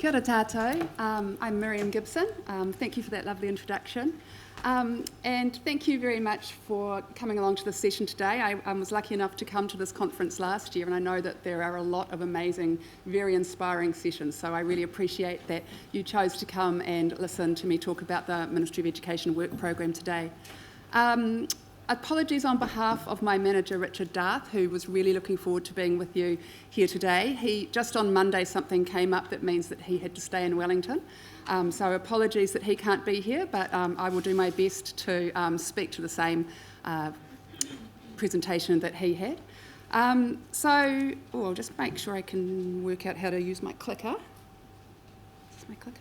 Kia ora tātou. I'm Miriam Gibson. Thank you for that lovely introduction. And thank you very much for coming along to this session today. I was lucky enough to come to this conference last year, and I know that there are a lot of amazing, very inspiring sessions, so I really appreciate that you chose to come and listen to me talk about the Ministry of Education work program today. Apologies on behalf of my manager, Richard Darth, who was really looking forward to being with you here today. Just on Monday, something came up that means that he had to stay in Wellington. So apologies that he can't be here, but I will do my best to speak to the same presentation that he had. I'll just make sure I can work out how to use my clicker. Is this my clicker?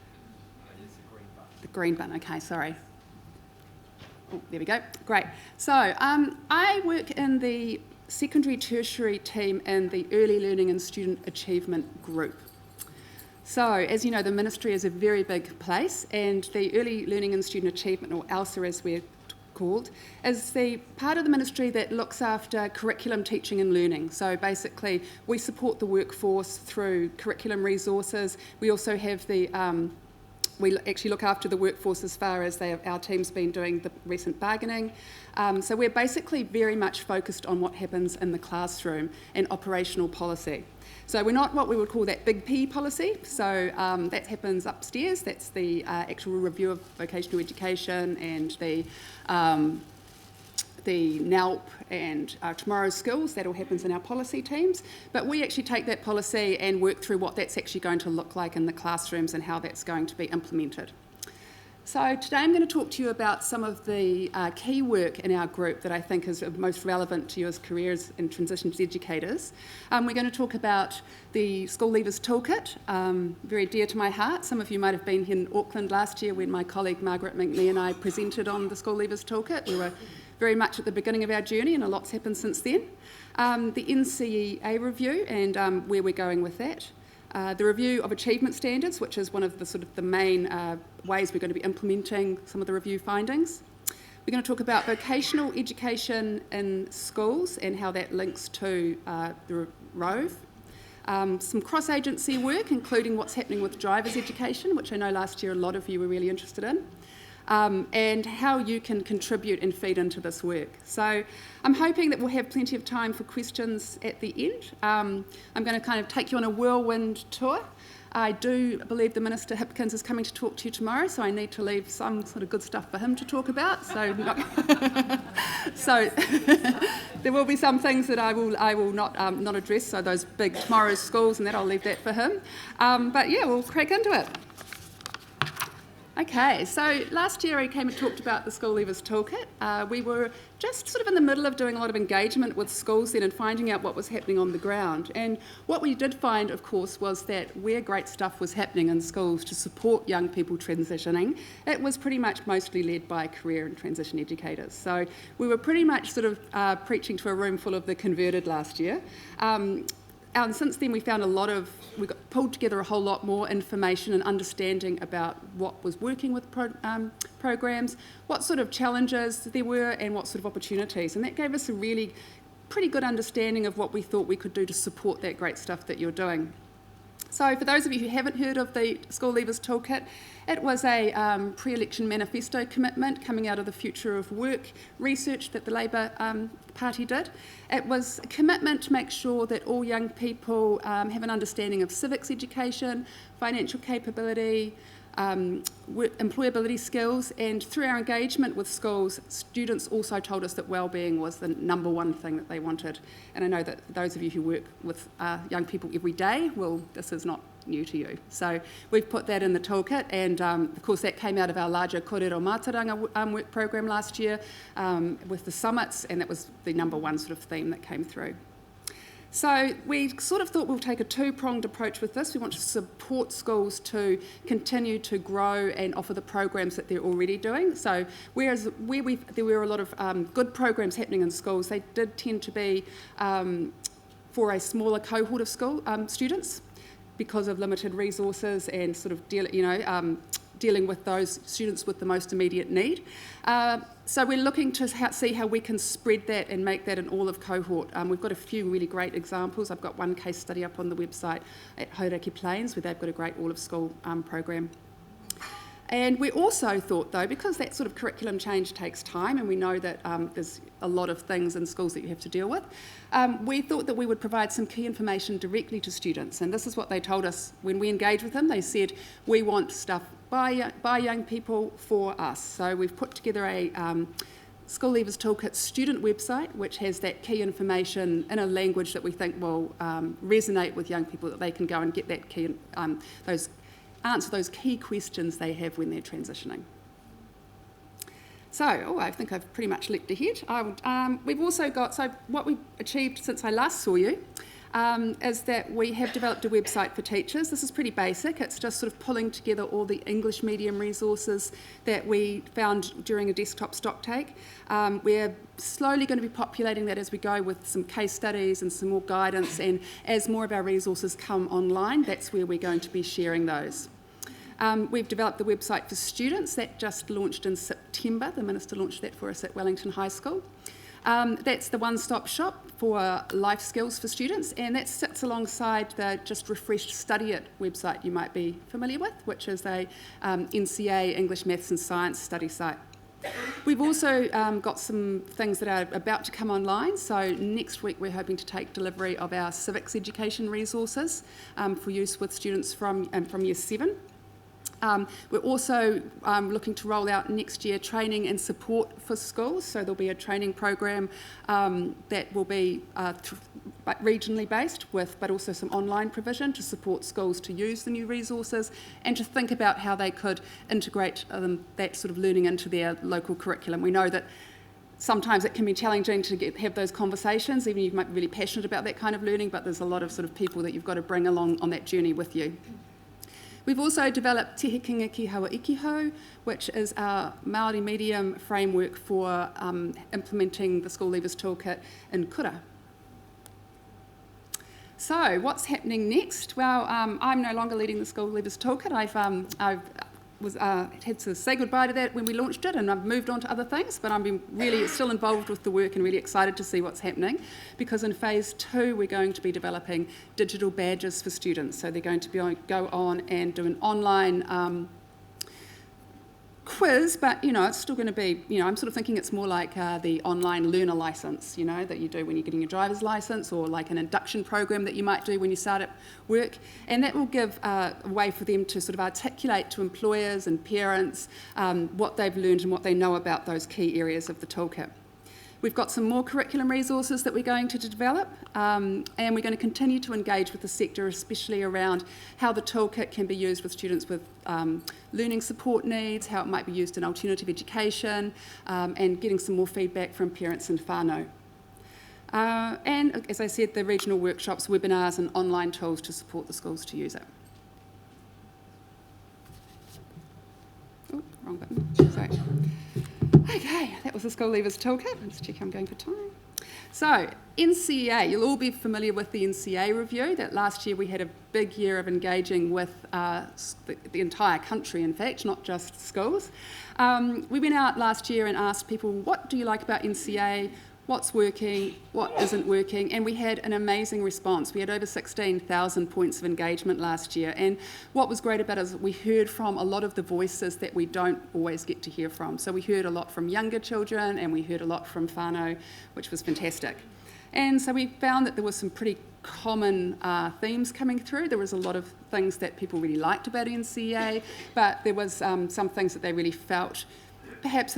It's the green button. The green button, okay, sorry. Oh, there we go, great. So I work in the secondary tertiary team in the Early Learning and Student Achievement group. So, as you know, the ministry is a very big place, and the Early Learning and Student Achievement, or ELSA as we're called, is the part of the ministry that looks after curriculum teaching and learning. So basically, we support the workforce through curriculum resources. We also have we actually look after the workforce as far as our team's been doing the recent bargaining. So we're basically very much focused on what happens in the classroom and operational policy. So we're not what we would call that big P policy, so that happens upstairs. That's the actual review of vocational education and the NALP and tomorrow's skills. That all happens in our policy teams, but we actually take that policy and work through what that's actually going to look like in the classrooms and how that's going to be implemented. So today I'm going to talk to you about some of the key work in our group that I think is most relevant to you as careers and transitions educators. We're going to talk about the School Leavers Toolkit, very dear to my heart. Some of you might have been here in Auckland last year when my colleague Margaret McNee and I presented on the School Leavers Toolkit. We were very much at the beginning of our journey, and a lot's happened since then. The NCEA review and where we're going with that. The review of achievement standards, which is one of the main ways we're going to be implementing some of the review findings. We're going to talk about vocational education in schools and how that links to the ROVE. Some cross-agency work, including what's happening with drivers' education, which I know last year a lot of you were really interested in. And how you can contribute and feed into this work. So I'm hoping that we'll have plenty of time for questions at the end. I'm going to kind of take you on a whirlwind tour. I do believe the Minister Hipkins is coming to talk to you tomorrow, so I need to leave some sort of good stuff for him to talk about. So, so there will be some things that I will not address. So those big tomorrow's schools and that, I'll leave that for him. But yeah, we'll crack into it. Okay, so last year I came and talked about the School Leavers Toolkit. We were just sort of in the middle of doing a lot of engagement with schools then and finding out what was happening on the ground. And what we did find, of course, was that where great stuff was happening in schools to support young people transitioning, it was pretty much mostly led by career and transition educators. So we were pretty much sort of preaching to a room full of the converted last year. And since then we found we got pulled together a whole lot more information and understanding about what was working with programs, what sort of challenges there were and what sort of opportunities. And that gave us a really pretty good understanding of what we thought we could do to support that great stuff that you're doing. So for those of you who haven't heard of the School Leavers Toolkit, it was a pre-election manifesto commitment coming out of the Future of Work research that the Labour Party did. It was a commitment to make sure that all young people have an understanding of civics education, financial capability, employability skills, and through our engagement with schools, students also told us that wellbeing was the number one thing that they wanted. And I know that those of you who work with young people every day, well, this is not new to you. So we've put that in the toolkit, and of course that came out of our larger Kōrero Mātauranga work program last year with the summits, and that was the number one sort of theme that came through. So we sort of thought we'll take a two-pronged approach with this. We want to support schools to continue to grow and offer the programs that they're already doing. So whereas there were a lot of good programs happening in schools, they did tend to be for a smaller cohort of school students because of limited resources and sort of dealing with those students with the most immediate need. So we're looking to see how we can spread that and make that an olive cohort. We've got a few really great examples. I've got one case study up on the website at Hauraki Plains where they've got a great olive school program. And we also thought, though, because that sort of curriculum change takes time, and we know that there's a lot of things in schools that you have to deal with, we thought that we would provide some key information directly to students. And this is what they told us when we engaged with them. They said, we want stuff by young people for us. So we've put together a School Leavers Toolkit student website, which has that key information in a language that we think will resonate with young people, that they can go and get that key, answer those key questions they have when they're transitioning. So, I think I've pretty much leapt ahead. We've also got, so what we've achieved since I last saw you is that we have developed a website for teachers. This is pretty basic. It's just sort of pulling together all the English medium resources that we found during a desktop stocktake. We're slowly going to be populating that as we go with some case studies and some more guidance, and as more of our resources come online, that's where we're going to be sharing those. We've developed the website for students. That just launched in September. The Minister launched that for us at Wellington High School. That's the one-stop shop for life skills for students, and that sits alongside the just refreshed Study It website you might be familiar with, which is a NCA English, Maths and Science study site. We've also got some things that are about to come online. So next week we're hoping to take delivery of our civics education resources for use with students from Year 7. We're also looking to roll out next year training and support for schools. So there'll be a training program that will be regionally based, but also some online provision to support schools to use the new resources and to think about how they could integrate that sort of learning into their local curriculum. We know that sometimes it can be challenging to have those conversations, even if you might be really passionate about that kind of learning, but there's a lot of sort of people that you've got to bring along on that journey with you. We've also developed Te Hekinga Ki Hawa Ikiho, which is our Māori medium framework for implementing the School Leavers Toolkit in kura. So, what's happening next? Well, I'm no longer leading the School Leavers Toolkit. Had to say goodbye to that when we launched it, and I've moved on to other things, but I'm really still involved with the work and really excited to see what's happening, because in phase 2 we're going to be developing digital badges for students. So they're going to go on and do an online quiz, but it's still going to be, I'm sort of thinking it's more like the online learner licence, that you do when you're getting your driver's licence, or like an induction program that you might do when you start at work, and that will give a way for them to sort of articulate to employers and parents what they've learned and what they know about those key areas of the toolkit. We've got some more curriculum resources that we're going to develop, and we're going to continue to engage with the sector, especially around how the toolkit can be used with students with learning support needs, how it might be used in alternative education, and getting some more feedback from parents and whānau. And as I said, the regional workshops, webinars and online tools to support the schools to use it. Oh, wrong button, sorry. Okay, that was the School Leavers Toolkit. Let's check how I'm going for time. So, NCEA, you'll all be familiar with the NCEA review. That last year we had a big year of engaging with the entire country, in fact, not just schools. We went out last year and asked people, what do you like about NCEA? What's working, what isn't working, and we had an amazing response. We had over 16,000 points of engagement last year, and what was great about it is we heard from a lot of the voices that we don't always get to hear from. So we heard a lot from younger children, and we heard a lot from whānau, which was fantastic. And so we found that there were some pretty common themes coming through. There was a lot of things that people really liked about NCEA, but there was some things that they really felt perhaps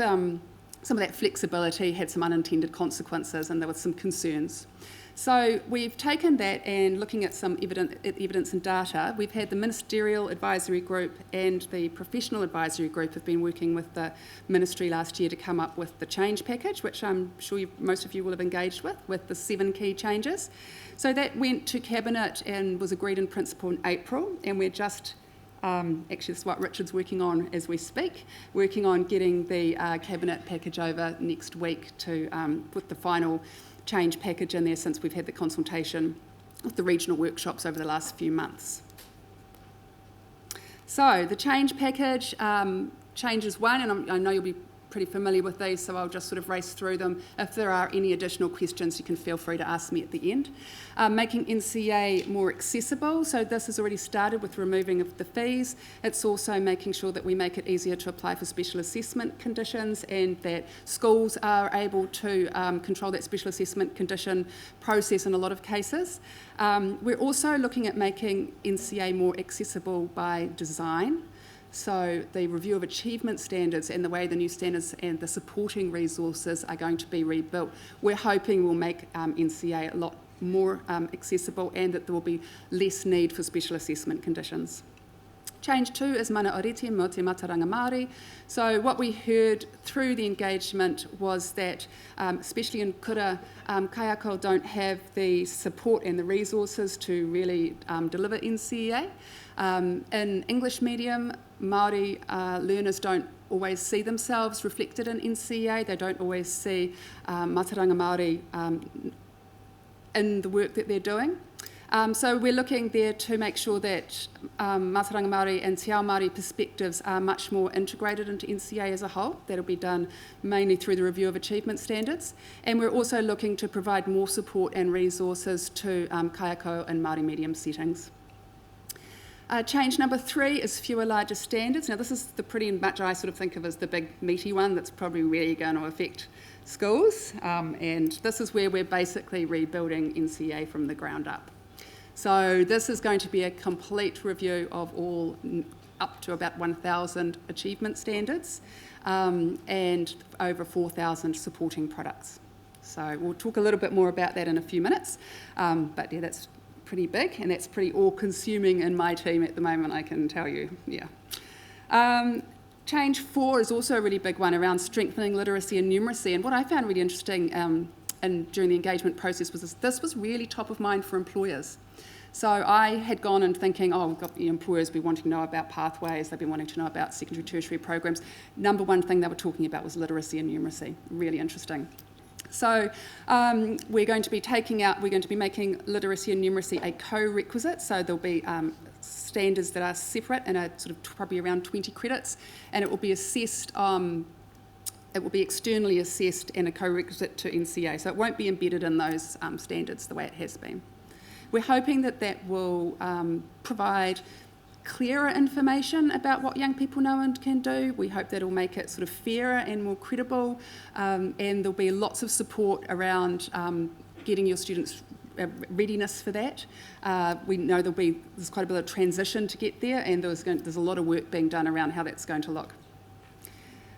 some of that flexibility had some unintended consequences, and there were some concerns. So we've taken that and looking at some evidence and data. We've had the Ministerial Advisory Group and the Professional Advisory Group have been working with the Ministry last year to come up with the change package, which I'm sure most of you will have engaged with the 7 key changes. So that went to Cabinet and was agreed in principle in April, and we're just actually, this is what Richard's working on as we speak, working on getting the Cabinet package over next week to put the final change package in there, since we've had the consultation with the regional workshops over the last few months. So the change package, changes 1, and I know you'll be pretty familiar with these, so I'll just sort of race through them. If there are any additional questions, you can feel free to ask me at the end. Making NCA more accessible, so this has already started with removing of the fees. It's also making sure that we make it easier to apply for special assessment conditions and that schools are able to control that special assessment condition process in a lot of cases. We're also looking at making NCA more accessible by design. So the review of achievement standards and the way the new standards and the supporting resources are going to be rebuilt, we're hoping will make NCA a lot more accessible and that there will be less need for special assessment conditions. Change 2 is mana oriti mo te mataranga Māori. So what we heard through the engagement was that, especially in kura, kaiako don't have the support and the resources to really deliver NCEA. In English medium, Māori learners don't always see themselves reflected in NCEA. They don't always see mataranga Māori in the work that they're doing. So we're looking there to make sure that mataranga Māori and te ao Māori perspectives are much more integrated into NCA as a whole. That'll be done mainly through the review of achievement standards. And we're also looking to provide more support and resources to kaiako and Māori medium settings. Change number 3 is fewer larger standards. Now this is the pretty much I sort of think of as the big meaty one that's probably really going to affect schools. And this is where we're basically rebuilding NCA from the ground up. So this is going to be a complete review of all up to about 1,000 achievement standards and over 4,000 supporting products. So we'll talk a little bit more about that in a few minutes. But yeah, that's pretty big and that's pretty all-consuming in my team at the moment, I can tell you. Yeah. Change 4 is also a really big one around strengthening literacy and numeracy. And what I found really interesting during the engagement process was this was really top of mind for employers. So I had gone and thinking, oh, we've got the employers be wanting to know about pathways, they've been wanting to know about secondary tertiary programs. Number one thing they were talking about was literacy and numeracy. Really interesting. So we're going to be making literacy and numeracy a co-requisite. So there'll be standards that are separate and are sort of probably around 20 credits, and it will be assessed. It will be externally assessed and a co-requisite to NCA. So it won't be embedded in those standards the way it has been. We're hoping that that will provide clearer information about what young people know and can do. We hope that it will make it sort of fairer and more credible, and there'll be lots of support around getting your students' readiness for that. We know there's quite a bit of transition to get there, and there's a lot of work being done around how that's going to look.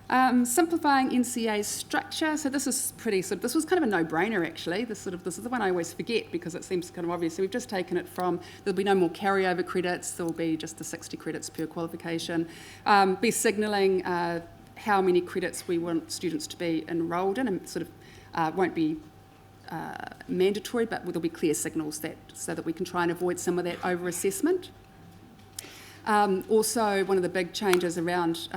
Simplifying NCA's structure. So this was kind of a no-brainer actually. This is the one I always forget because it seems kind of obvious. So we've just taken it from, there'll be no more carryover credits, there'll be just the 60 credits per qualification. Be signalling how many credits we want students to be enrolled in, and sort of won't be mandatory, but there'll be clear signals so that we can try and avoid some of that over-assessment. Also, one of the big changes around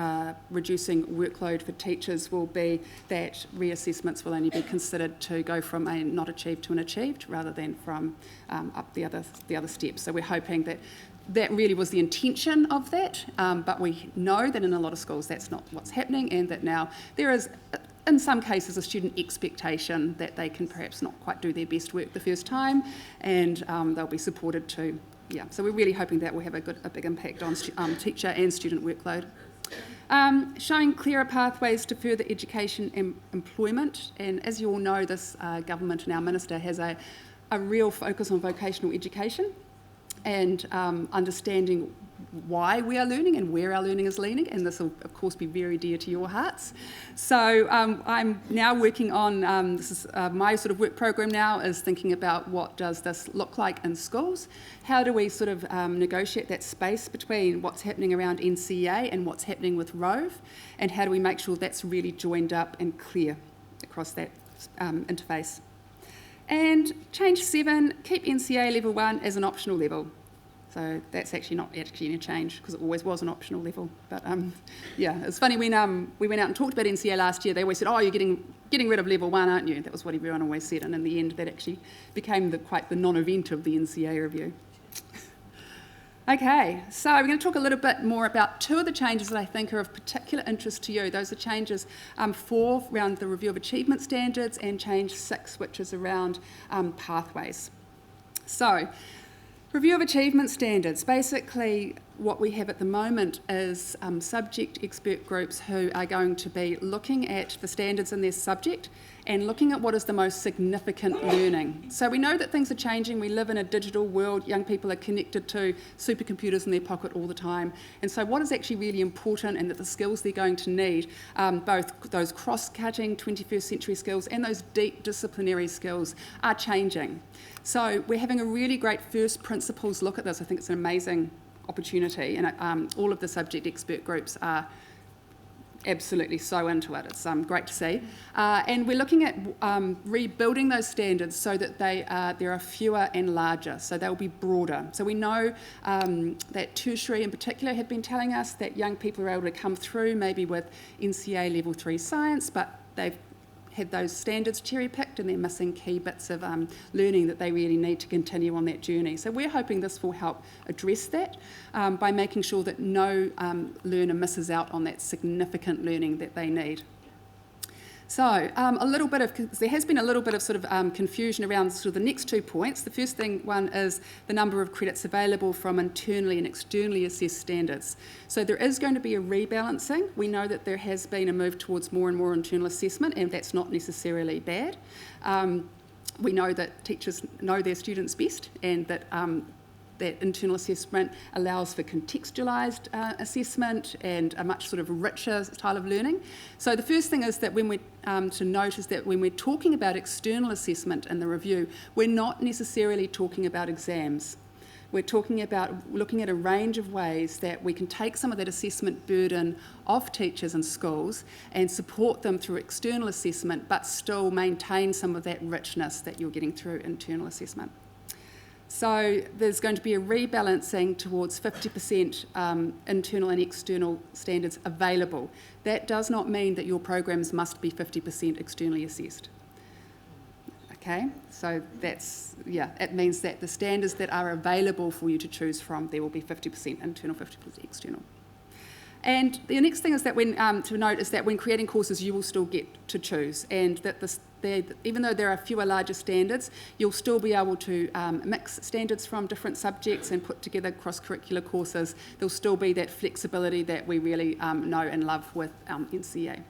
reducing workload for teachers will be that reassessments will only be considered to go from a not achieved to an achieved rather than from up the other steps. So we're hoping that really was the intention of that, but we know that in a lot of schools that's not what's happening, and that now there is, in some cases, a student expectation that they can perhaps not quite do their best work the first time, and they'll be supported to. Yeah, so we're really hoping that will have a big impact on teacher and student workload. Showing clearer pathways to further education and employment. And as you all know, this government and our minister has a real focus on vocational education and understanding why we are learning and where our learning is leaning, and this will of course be very dear to your hearts. So I'm now working on, my sort of work program now is thinking about what does this look like in schools, how do we sort of negotiate that space between what's happening around NCEA and what's happening with Rove, and how do we make sure that's really joined up and clear across that interface. And change 7, keep NCA level 1 as an optional level. So that's actually not actually a change because it always was an optional level. But yeah, it's funny when we went out and talked about NCA last year, they always said, oh, you're getting rid of level 1, aren't you? That was what everyone always said. And in the end, that actually became quite the non-event of the NCA review. Okay, so we're going to talk a little bit more about two of the changes that I think are of particular interest to you. Those are changes 4 around the review of achievement standards and change 6, which is around pathways. So, review of achievement standards. Basically, what we have at the moment is subject expert groups who are going to be looking at the standards in their subject and looking at what is the most significant learning. So we know that things are changing. We live in a digital world. Young people are connected to supercomputers in their pocket all the time. And so what is actually really important, and that the skills they're going to need, both those cross-cutting 21st century skills and those deep disciplinary skills, are changing. So we're having a really great first principles look at this. I think it's an amazing opportunity, and all of the subject expert groups are absolutely so into it. It's great to see. And we're looking at rebuilding those standards so that there are fewer and larger, so they'll be broader. So we know that Tertiary in particular have been telling us that young people are able to come through maybe with NCA Level 3 science, but they've had those standards cherry-picked and they're missing key bits of learning that they really need to continue on that journey. So we're hoping this will help address that by making sure that no learner misses out on that significant learning that they need. So there has been a little bit of sort of confusion around sort of the next 2 points. The first one is the number of credits available from internally and externally assessed standards. So there is going to be a rebalancing. We know that there has been a move towards more and more internal assessment, and that's not necessarily bad. We know that teachers know their students best, and that that internal assessment allows for contextualised assessment and a much sort of richer style of learning. So the first thing is that when to note is that when we're talking about external assessment in the review, we're not necessarily talking about exams. We're talking about looking at a range of ways that we can take some of that assessment burden off teachers and schools and support them through external assessment, but still maintain some of that richness that you're getting through internal assessment. So there's going to be a rebalancing towards 50% internal and external standards available. That does not mean that your programs must be 50% externally assessed. Okay, so it means that the standards that are available for you to choose from, there will be 50% internal, 50% external. And the next thing is that to note is that when creating courses, you will still get to choose, and that even though there are fewer larger standards, you'll still be able to mix standards from different subjects and put together cross-curricular courses. There'll still be that flexibility that we really know and love with NCA.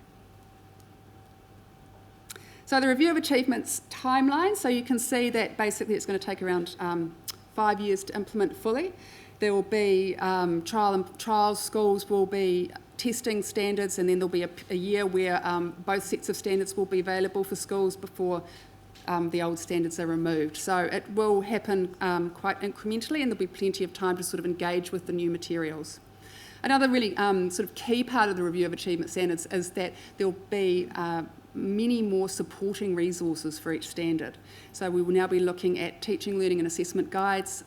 So the review of achievements timeline, so you can see that basically it's going to take around 5 years to implement fully. There will be trials, schools will be testing standards, and then there'll be a year where both sets of standards will be available for schools before the old standards are removed. So it will happen quite incrementally, and there'll be plenty of time to sort of engage with the new materials. Another really sort of key part of the review of achievement standards is that there'll be many more supporting resources for each standard. So we will now be looking at teaching, learning and assessment guides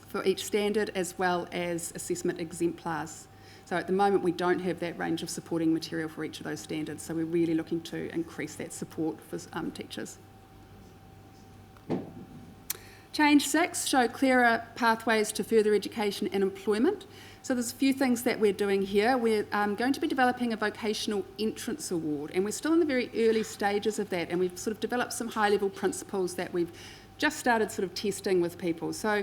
for each standard, as well as assessment exemplars. So at the moment we don't have that range of supporting material for each of those standards, so we're really looking to increase that support for teachers. Change 6, show clearer pathways to further education and employment. So there's a few things that we're doing here. We're going to be developing a vocational entrance award, and we're still in the very early stages of that, and we've sort of developed some high-level principles that we've just started sort of testing with people. So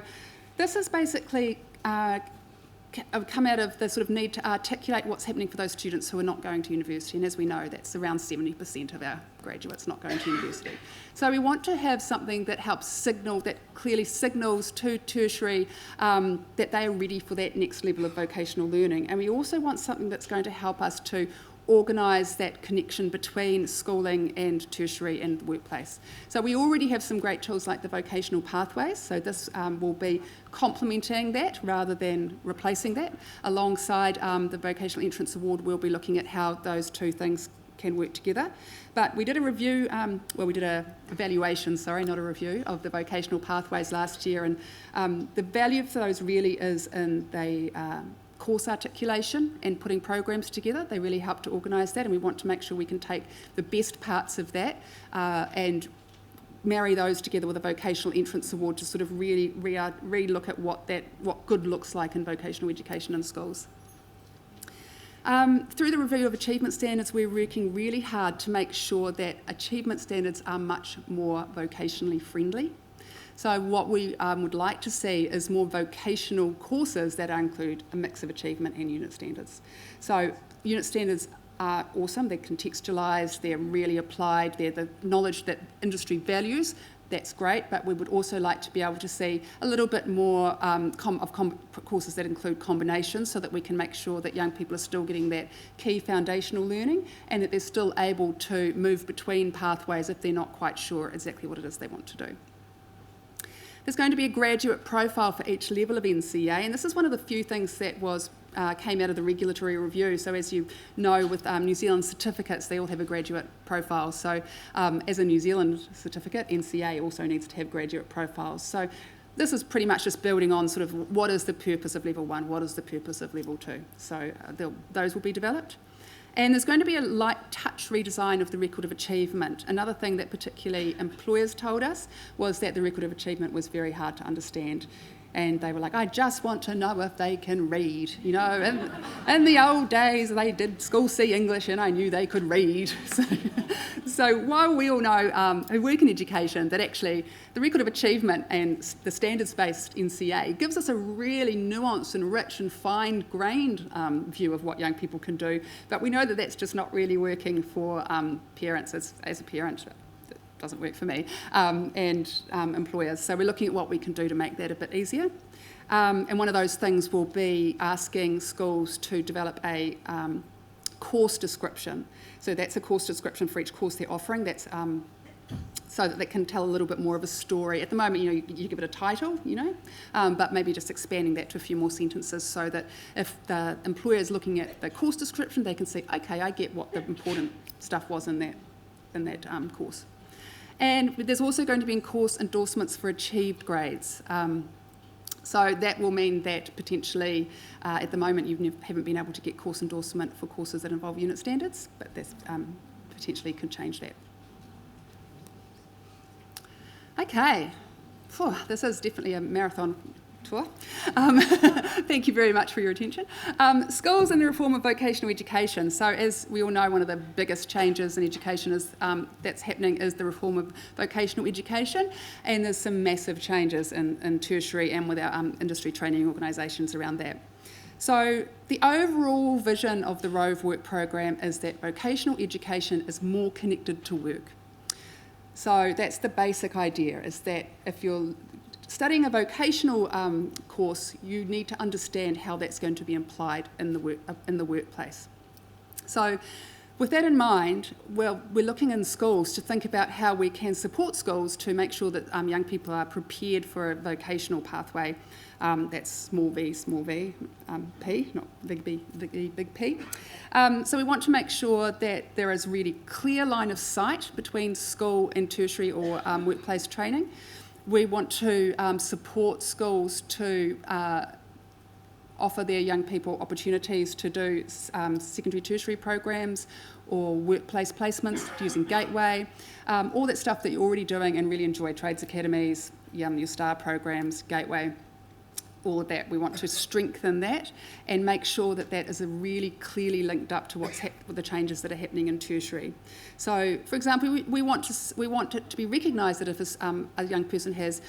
this is basically come out of the sort of need to articulate what's happening for those students who are not going to university, and as we know, that's around 70% of our graduates not going to university. So we want to have something that helps signal, that clearly signals to tertiary that they are ready for that next level of vocational learning, and we also want something that's going to help us to organise that connection between schooling and tertiary and the workplace. So we already have some great tools like the vocational pathways, so this will be complementing that rather than replacing that. Alongside the Vocational Entrance Award, we'll be looking at how those two things can work together. But we did a review, we did a evaluation, not a review, of the vocational pathways last year, and the value of those really is in course articulation and putting programs together. They really help to organise that, and we want to make sure we can take the best parts of that and marry those together with a vocational entrance award to sort of really re-look at what good looks like in vocational education in schools. Through the review of achievement standards, we're working really hard to make sure that achievement standards are much more vocationally friendly. So what we would like to see is more vocational courses that include a mix of achievement and unit standards. So unit standards are awesome, they're contextualised, they're really applied, they're the knowledge that industry values. That's great, but we would also like to be able to see a little bit more courses that include combinations so that we can make sure that young people are still getting that key foundational learning and that they're still able to move between pathways if they're not quite sure exactly what it is they want to do. There's going to be a graduate profile for each level of NCA, and this is one of the few things that came out of the regulatory review. So as you know, with New Zealand certificates, they all have a graduate profile. So as a New Zealand certificate, NCA also needs to have graduate profiles. So this is pretty much just building on sort of what is the purpose of level 1, what is the purpose of level 2. So those will be developed. And there's going to be a light touch redesign of the record of achievement. Another thing that particularly employers told us was that the record of achievement was very hard to understand. And they were like, I just want to know if they can read. You know, in the old days, they did school C English and I knew they could read. So while we all know who work in education that actually the record of achievement and the standards-based NCA gives us a really nuanced and rich and fine-grained view of what young people can do, but we know that that's just not really working for parents. As a parent, it doesn't work for me, and employers. So we're looking at what we can do to make that a bit easier. And one of those things will be asking schools to develop a course description. So that's a course description for each course they're offering. That's so that they can tell a little bit more of a story. At the moment, you know, you give it a title, you know, but maybe just expanding that to a few more sentences so that if the employer is looking at the course description, they can see, okay, I get what the important stuff was in that course. And there's also going to be course endorsements for achieved grades. So that will mean that potentially, at the moment, you haven't been able to get course endorsement for courses that involve unit standards, but this potentially could change that. Okay, this is definitely a marathon tour. Thank you very much for your attention. Schools and the reform of vocational education. So as we all know, one of the biggest changes in education that's happening is the reform of vocational education, and there's some massive changes in tertiary and with our industry training organisations around that. So the overall vision of the ROVE work program is that vocational education is more connected to work. So that's the basic idea, is that if you're studying a vocational course, you need to understand how that's going to be applied in the workplace. So with that in mind, we're looking in schools to think about how we can support schools to make sure that young people are prepared for a vocational pathway. That's small v, P, not big B, big P. So we want to make sure that there is really clear line of sight between school and tertiary or workplace training. We want to support schools to offer their young people opportunities to do secondary tertiary programs or workplace placements using Gateway, all that stuff that you're already doing and really enjoy, trades academies, your STAR programs, Gateway, all of that. We want to strengthen that and make sure that that is really clearly linked up to with the changes that are happening in tertiary. So, for example, we want it to be recognised that if a young person has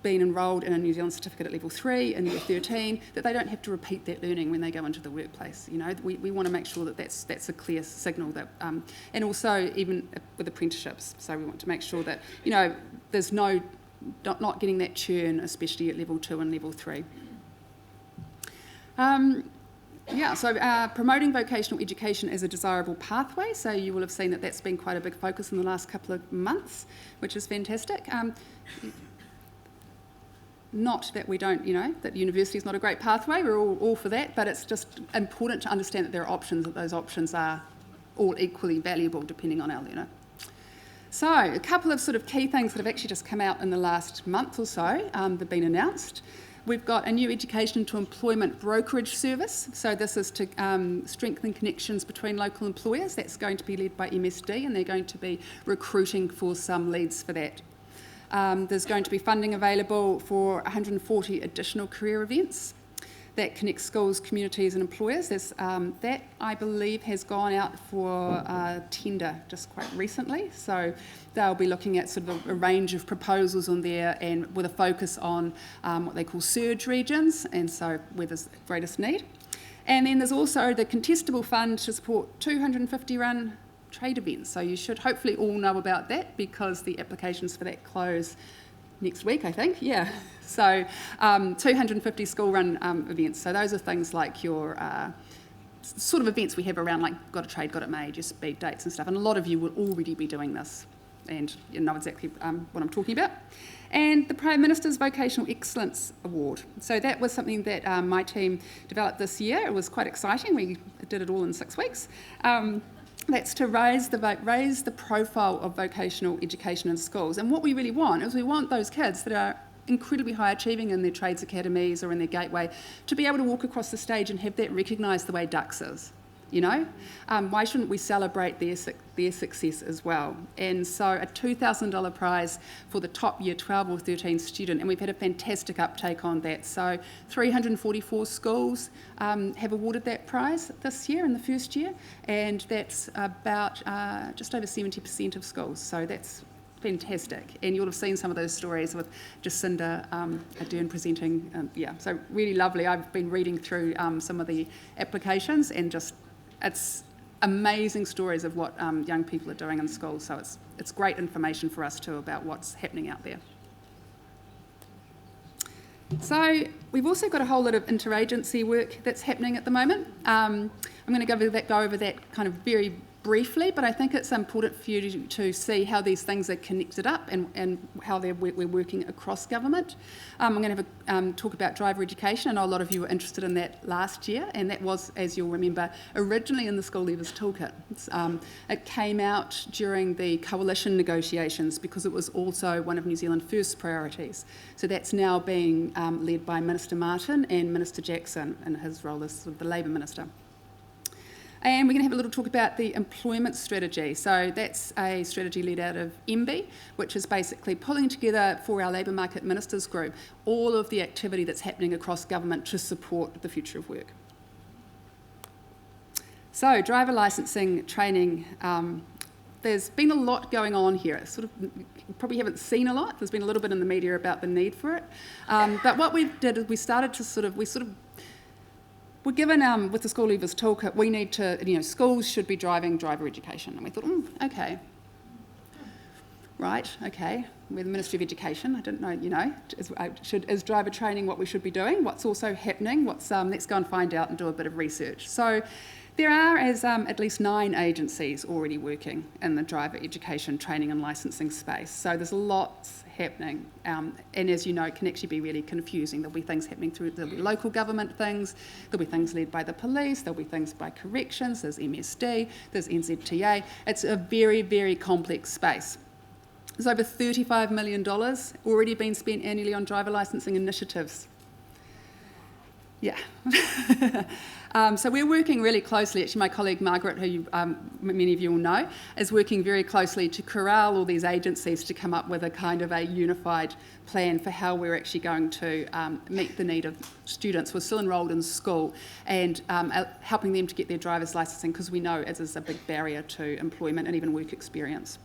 been enrolled in a New Zealand certificate at level 3 in year 13, that they don't have to repeat that learning when they go into the workplace. You know, we want to make sure that that's a clear signal that, and also even with apprenticeships. So we want to make sure that, you know, there's not getting that churn, especially at level 2 and level 3. So promoting vocational education as a desirable pathway. So you will have seen that that's been quite a big focus in the last couple of months, which is fantastic. Not that we don't, you know, that university is not a great pathway, we're all for that, but it's just important to understand that there are options, that those options are all equally valuable depending on our learner. So a couple of sort of key things that have actually just come out in the last month or so, that have been announced. We've got a new education to employment brokerage service. So this is to strengthen connections between local employers. That's going to be led by MSD, and they're going to be recruiting for some leads for that. There's going to be funding available for 140 additional career events that connect schools, communities and employers. That, I believe, has gone out for tender just quite recently. So they'll be looking at sort of a range of proposals on there, and with a focus on what they call surge regions, and so where there's greatest need. And then there's also the contestable fund to support 250 run trade events. So you should hopefully all know about that, because the applications for that close next week, I think, yeah. So 250 school-run events. So those are things like your sort of events we have around, like Got a Trade, Got It Made, your speed dates and stuff. And a lot of you will already be doing this, and you know exactly what I'm talking about. And the Prime Minister's Vocational Excellence Award. So that was something that my team developed this year. It was quite exciting. We did it all in 6 weeks. That's to raise the profile of vocational education in schools. And what we really want is we want those kids that are incredibly high achieving in their trades academies or in their gateway to be able to walk across the stage and have that recognised the way Dux is. You know, why shouldn't we celebrate their success as well? And so a $2,000 prize for the top year 12 or 13 student, and we've had a fantastic uptake on that. So 344 schools have awarded that prize this year in the first year, and that's about just over 70% of schools. So that's fantastic, and you'll have seen some of those stories with Jacinda Ardern presenting. So really lovely. I've been reading through some of the applications, and just it's amazing stories of what young people are doing in schools. So it's great information for us too about what's happening out there. So we've also got a whole lot of interagency work that's happening at the moment. I'm going to go over that kind of very briefly, but I think it's important for you to see how these things are connected up and how we're working across government. I'm going to talk about driver education. I know a lot of you were interested in that last year, and that was, as you'll remember, originally in the School Leavers Toolkit. It came out during the coalition negotiations because it was also one of New Zealand First's priorities. So that's now being led by Minister Martin and Minister Jackson in his role as sort of the Labour Minister. And we're going to have a little talk about the employment strategy. So that's a strategy led out of MB, which is basically pulling together for our labour market ministers group all of the activity that's happening across government to support the future of work. So driver licensing training, there's been a lot going on here. You probably haven't seen a lot. There's been a little bit in the media about the need for it. But what we did is we're given, with the School Leavers Toolkit, we need to, schools should be driving driver education. And we thought, okay, right, okay, we're the Ministry of Education. I didn't know, is driver training what we should be doing? What's also happening? Let's go and find out and do a bit of research. So there are at least 9 agencies already working in the driver education training and licensing space. So there's lots happening, and as you know, it can actually be really confusing. There'll be things happening there'll be local government things, there'll be things led by the police, there'll be things by corrections, there's MSD, there's NZTA. It's a very, very complex space. There's over $35 million already been spent annually on driver licensing initiatives. Yeah. So we're working really closely. Actually, my colleague Margaret, who many of you will know, is working very closely to corral all these agencies to come up with a kind of a unified plan for how we're actually going to meet the need of students who are still enrolled in school, and helping them to get their driver's licensing, because we know it is a big barrier to employment and even work experience.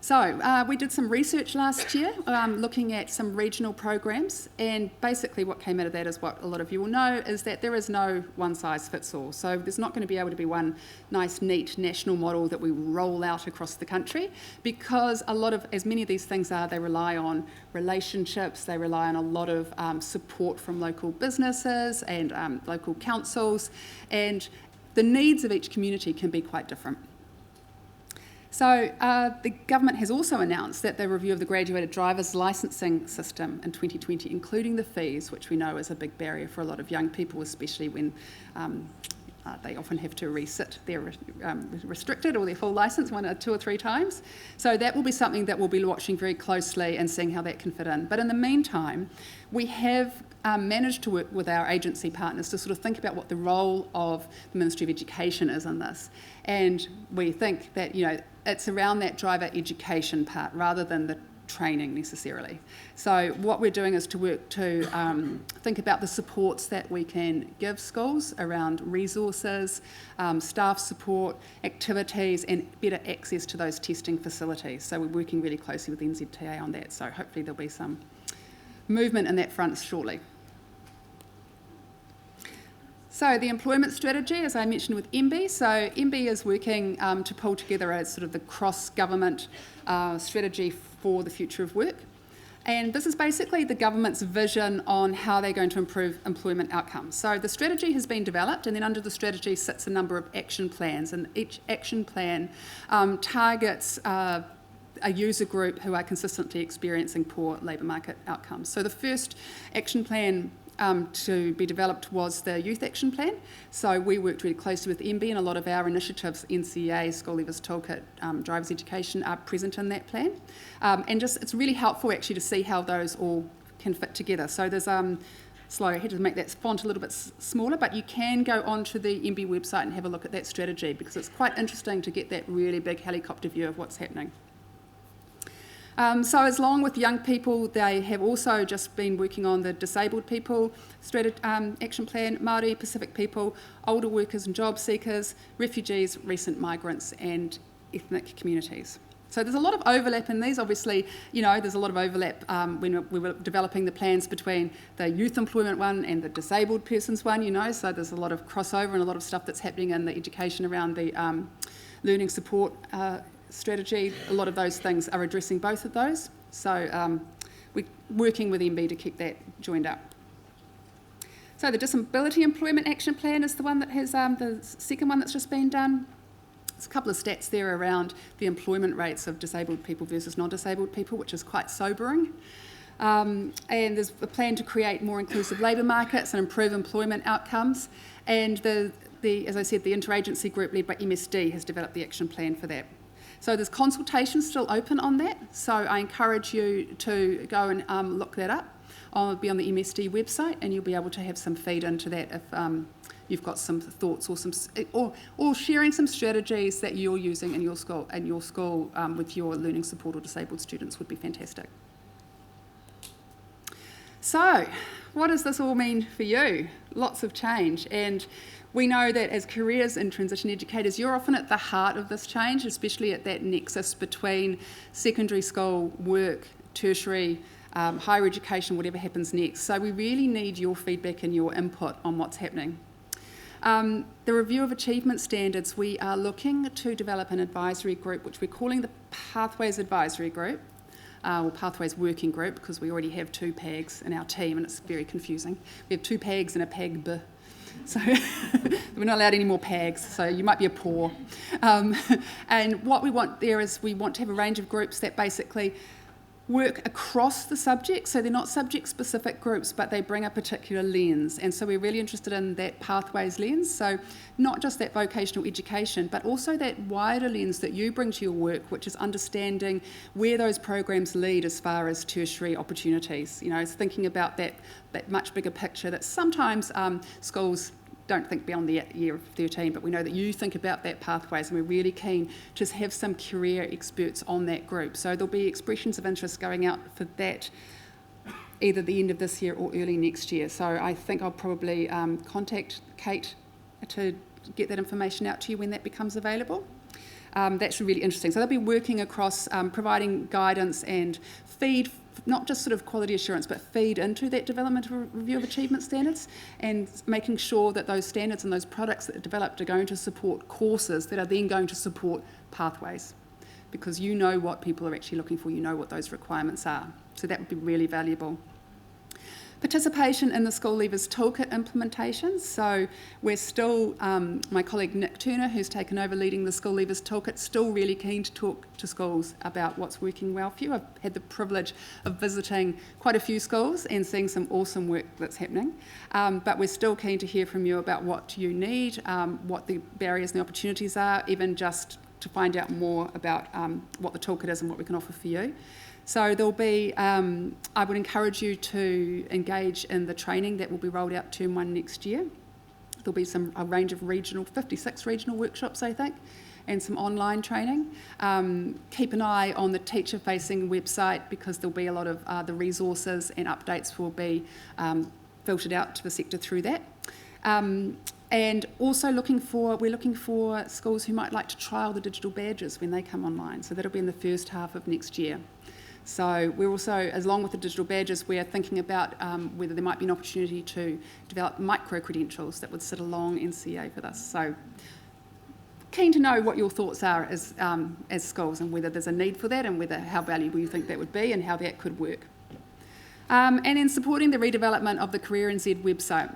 So we did some research last year looking at some regional programs, and basically what came out of that is what a lot of you will know, is that there is no one size fits all. So there's not going to be able to be one nice neat national model that we roll out across the country, because as many of these things are, they rely on relationships, they rely on a lot of support from local businesses and local councils, and the needs of each community can be quite different. So the government has also announced that the review of the graduated driver's licensing system in 2020, including the fees, which we know is a big barrier for a lot of young people, especially when they often have to resit their restricted or their full licence 1 or 2 or 3 times. So that will be something that we'll be watching very closely and seeing how that can fit in. But in the meantime, we have managed to work with our agency partners to sort of think about what the role of the Ministry of Education is in this. And we think that, it's around that driver education part rather than the training necessarily. So what we're doing is to work to think about the supports that we can give schools around resources, staff support, activities, and better access to those testing facilities. So we're working really closely with NZTA on that, so hopefully there'll be some movement in that front shortly. So the employment strategy, as I mentioned with MB, so MB is working to pull together a sort of the cross-government strategy for the future of work. And this is basically the government's vision on how they're going to improve employment outcomes. So the strategy has been developed, and then under the strategy sits a number of action plans, and each action plan targets a user group who are consistently experiencing poor labour market outcomes. So the first action plan to be developed was the Youth Action Plan. So we worked really closely with MB, and a lot of our initiatives, NCA, School Leavers Toolkit, Drivers Education, are present in that plan. And it's really helpful actually to see how those all can fit together. So there's I had to make that font a little bit smaller, but you can go onto the MB website and have a look at that strategy, because it's quite interesting to get that really big helicopter view of what's happening. So as long with young people, they have also just been working on the disabled people action plan, Māori, Pacific people, older workers and job seekers, refugees, recent migrants and ethnic communities. So there's a lot of overlap in these. Obviously, there's a lot of overlap when we were developing the plans between the youth employment one and the disabled persons one, so there's a lot of crossover and a lot of stuff that's happening in the education around the learning support strategy. A lot of those things are addressing both of those. So we're working with MB to keep that joined up. So the Disability Employment Action Plan is the one that has the second one that's just been done. There's a couple of stats there around the employment rates of disabled people versus non-disabled people, which is quite sobering. And there's a plan to create more inclusive labour markets and improve employment outcomes. And as I said, the Interagency group led by MSD has developed the action plan for that. So there's consultation still open on that, so I encourage you to go and look that up. I'll be on the MSD website, and you'll be able to have some feed into that if you've got some thoughts or sharing some strategies that you're using in your school with your learning support or disabled students would be fantastic. So, what does this all mean for you? Lots of change, and we know that as careers and transition educators, you're often at the heart of this change, especially at that nexus between secondary school, work, tertiary, higher education, whatever happens next. So we really need your feedback and your input on what's happening. The review of achievement standards, we are looking to develop an advisory group, which we're calling the Pathways Advisory Group, or Pathways Working Group, because we already have 2 PAGs in our team, and it's very confusing. We have 2 PAGs and a PAG-B. So we're not allowed any more PAGs, so you might be a poor. And what we want there is we want to have a range of groups that basically work across the subject, so they're not subject-specific groups, but they bring a particular lens. And so we're really interested in that pathways lens, so not just that vocational education, but also that wider lens that you bring to your work, which is understanding where those programs lead as far as tertiary opportunities. It's thinking about that much bigger picture that sometimes schools don't think beyond the year of 13, but we know that you think about that pathways, and we're really keen to have some career experts on that group. So there'll be expressions of interest going out for that either the end of this year or early next year. So I think I'll probably contact CATE to get that information out to you when that becomes available. That's really interesting. So they'll be working across providing guidance and feed, not just sort of quality assurance, but feed into that development review of achievement standards, and making sure that those standards and those products that are developed are going to support courses that are then going to support pathways, because you know what people are actually looking for, you know what those requirements are. So that would be really valuable. Participation in the School Leavers Toolkit implementation. So we're still, my colleague Nick Turner, who's taken over leading the School Leavers Toolkit, still really keen to talk to schools about what's working well for you. I've had the privilege of visiting quite a few schools and seeing some awesome work that's happening. But we're still keen to hear from you about what you need, what the barriers and the opportunities are, even just to find out more about what the toolkit is and what we can offer for you. So there'll be, I would encourage you to engage in the training that will be rolled out term 1 next year. There'll be a range of 56 regional workshops, I think, and some online training. Keep an eye on the teacher-facing website, because there'll be a lot of the resources and updates will be filtered out to the sector through that. And also we're looking for schools who might like to trial the digital badges when they come online. So that'll be in the first half of next year. So we're also, along with the digital badges, we're thinking about whether there might be an opportunity to develop micro-credentials that would sit along NCA for this. So keen to know what your thoughts are as schools, and whether there's a need for that, and how valuable you think that would be and how that could work. And then supporting the redevelopment of the Career NZ website.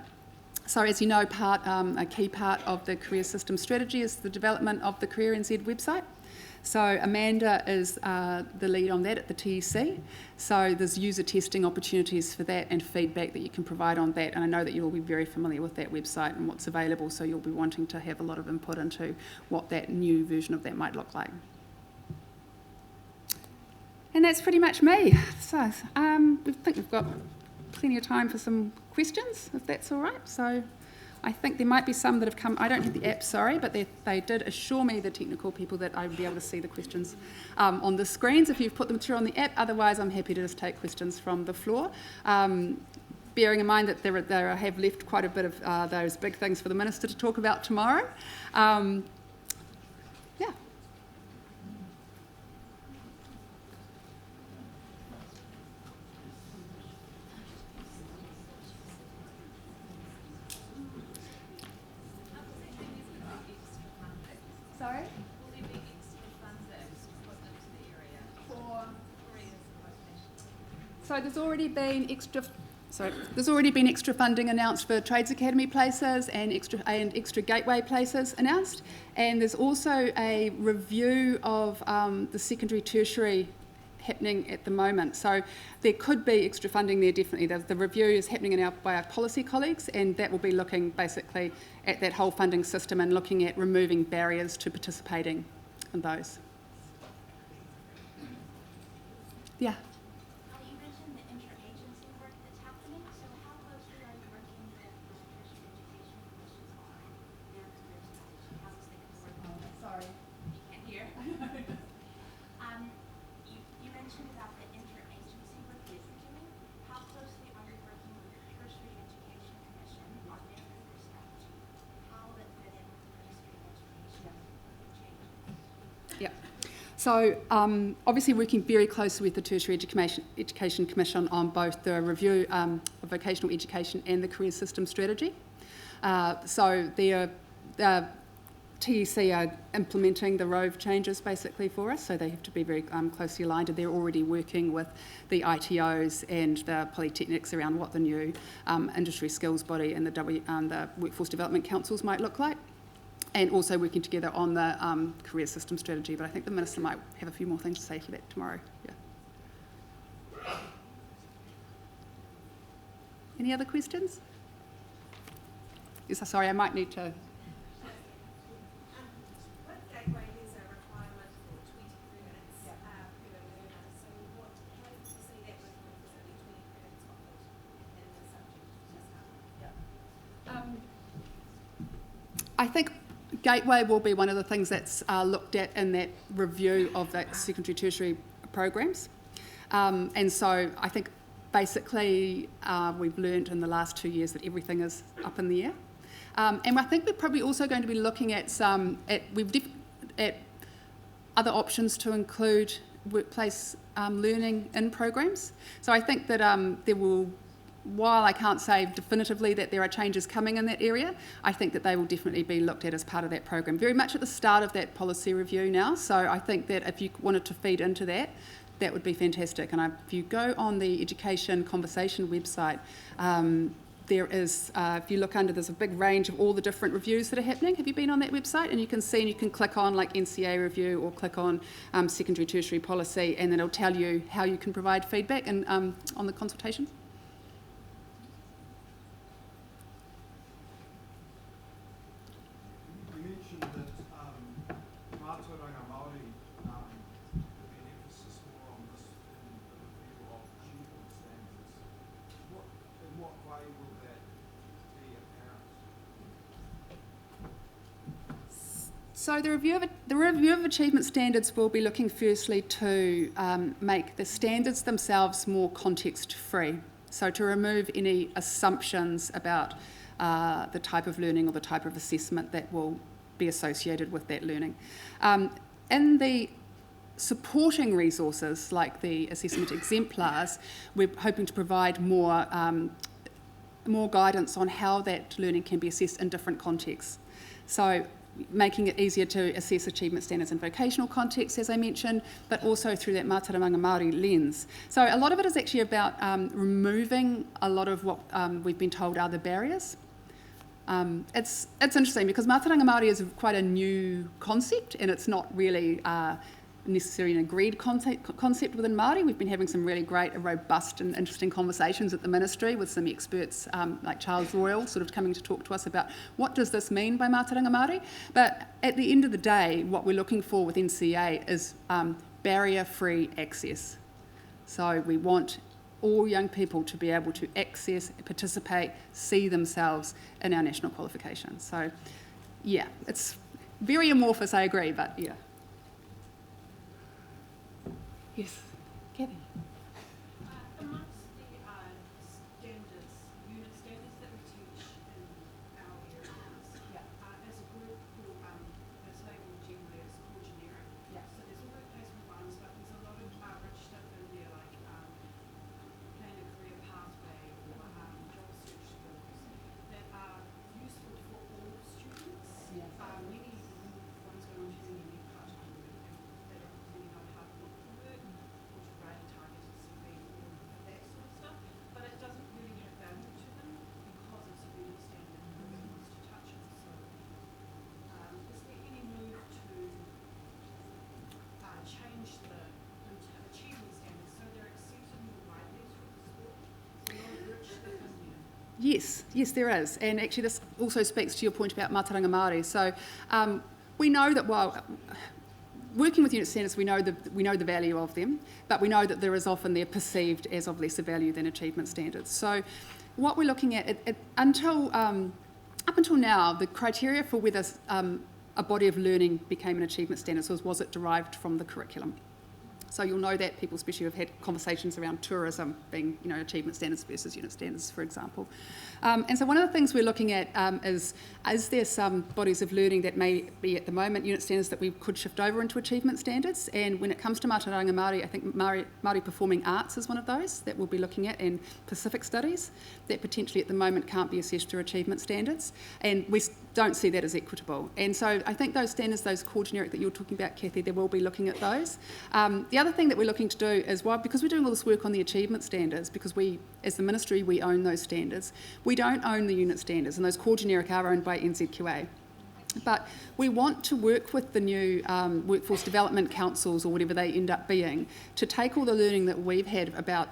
So as you know, a key part of the career system strategy is the development of the Career NZ website. So Amanda is the lead on that at the TEC. So there's user testing opportunities for that and feedback that you can provide on that. And I know that you'll be very familiar with that website and what's available, so you'll be wanting to have a lot of input into what that new version of that might look like. And that's pretty much me. So I think we've got plenty of time for some questions, if that's all right. So I think there might be some that have come. I don't have the app, sorry, but they did assure me, the technical people, that I would be able to see the questions on the screens if you've put them through on the app. Otherwise, I'm happy to just take questions from the floor. Bearing in mind that there have left quite a bit of those big things for the Minister to talk about tomorrow. Yeah. Sorry? Will there be extra funds that are put into the area for careers and vocational? So there's already been extra funding announced for Trades Academy places and extra gateway places announced, and there's also a review of the secondary tertiary happening at the moment. So there could be extra funding there, definitely. The review is happening by our policy colleagues, and that will be looking basically at that whole funding system and looking at removing barriers to participating in those. Yeah. You mentioned the interagency work that's happening, so how closely are you working with the Tertiary Education Commissions on their career strategy? How is they going to work on it? Sorry. You can't hear? You mentioned about the interagency work that you're doing. How closely are you working with the Tertiary Education Commission on their career strategy? How will it fit in with the Ministry of Education changes? Yeah. So obviously working very closely with the Tertiary Education Commission on both the review of vocational education and the career system strategy. So the TEC are implementing the ROVE changes basically for us, so they have to be very closely aligned, and they're already working with the ITOs and the polytechnics around what the new industry skills body and the workforce development councils might look like, and also working together on the career system strategy. But I think the Minister might have a few more things to say for that tomorrow. Yeah. Any other questions? Yes, sorry, I might need to... What gateway is a requirement for 23 minutes per learner? So how do you see that working if there's only 20 credits offered in the subject test? I think Gateway will be one of the things that's looked at in that review of the secondary tertiary programs. And so I think basically we've learned in the last 2 years that everything is up in the air. And I think we're probably also going to be looking at at other options to include workplace learning in programs. So I think that there will, while I can't say definitively that there are changes coming in that area, I think that they will definitely be looked at as part of that program, very much at the start of that policy review now. So I think that if you wanted to feed into that, that would be fantastic. And if you go on the Education Conversation website, there is, if you look under, there's a big range of all the different reviews that are happening. Have you been on that website? And you can see, and you can click on like NCA review or click on secondary tertiary policy, and then it'll tell you how you can provide feedback and on the consultations. You mentioned that Mātauranga Māori, there'll be an emphasis more on this in the review of achievement standards. In what way will that be apparent? So the review of achievement standards will be looking firstly to make the standards themselves more context-free. So to remove any assumptions about the type of learning or the type of assessment that will be associated with that learning. In the supporting resources like the assessment exemplars, we're hoping to provide more guidance on how that learning can be assessed in different contexts. So making it easier to assess achievement standards in vocational contexts, as I mentioned, but also through that Mātauranga Māori lens. So a lot of it is actually about removing a lot of what we've been told are the barriers. It's interesting because Mātauranga Māori is quite a new concept, and it's not really necessarily an agreed concept within Māori. We've been having some really great, robust and interesting conversations at the ministry with some experts like Charles Royal sort of coming to talk to us about what does this mean by Mātauranga Māori. But at the end of the day, what we're looking for with NCA is barrier-free access. So we want all young people to be able to access, participate, see themselves in our national qualifications. So yeah, it's very amorphous, I agree, but yeah. Yes, Kathy. Amongst the standards, unit standards that we teach in our areas, as a group, it's labelled generally as core generic. So there's all workplace requirements, but there's a lot of rich stuff in there, like plan a career pathway or job search skills that are useful for all students. Many ones going on to uni need part-time work that don't really know how to look for work or to write a targeted CV or that sort of stuff, but it doesn't really have value to them because it's a unit standard and nobody wants to touch it. So is there any move to change the achievement standards so they're accepted more widely through the school? There's a lot of rich stuff in there. Yes, there is. And actually this also speaks to your point about Mātauranga Māori. So we know that while working with unit standards, we know the value of them, but we know that there is often they're perceived as of lesser value than achievement standards. So what we're looking at, up until now, the criteria for whether a body of learning became an achievement standard was it derived from the curriculum. So you'll know that people especially have had conversations around tourism being, achievement standards versus unit standards, for example. And so one of the things we're looking at is there some bodies of learning that may be at the moment unit standards that we could shift over into achievement standards? And when it comes to Mātauranga Māori, I think Māori Performing Arts is one of those that we'll be looking at, and Pacific Studies that potentially at the moment can't be assessed through achievement standards. And we don't see that as equitable. And so I think those standards, those core generic that you were talking about, Kathy, they will be looking at those. The other thing that we're looking to do is, because we're doing all this work on the achievement standards, because we, as the ministry, we own those standards, we don't own the unit standards, and those core generic are owned by NZQA. But we want to work with the new workforce development councils, or whatever they end up being, to take all the learning that we've had about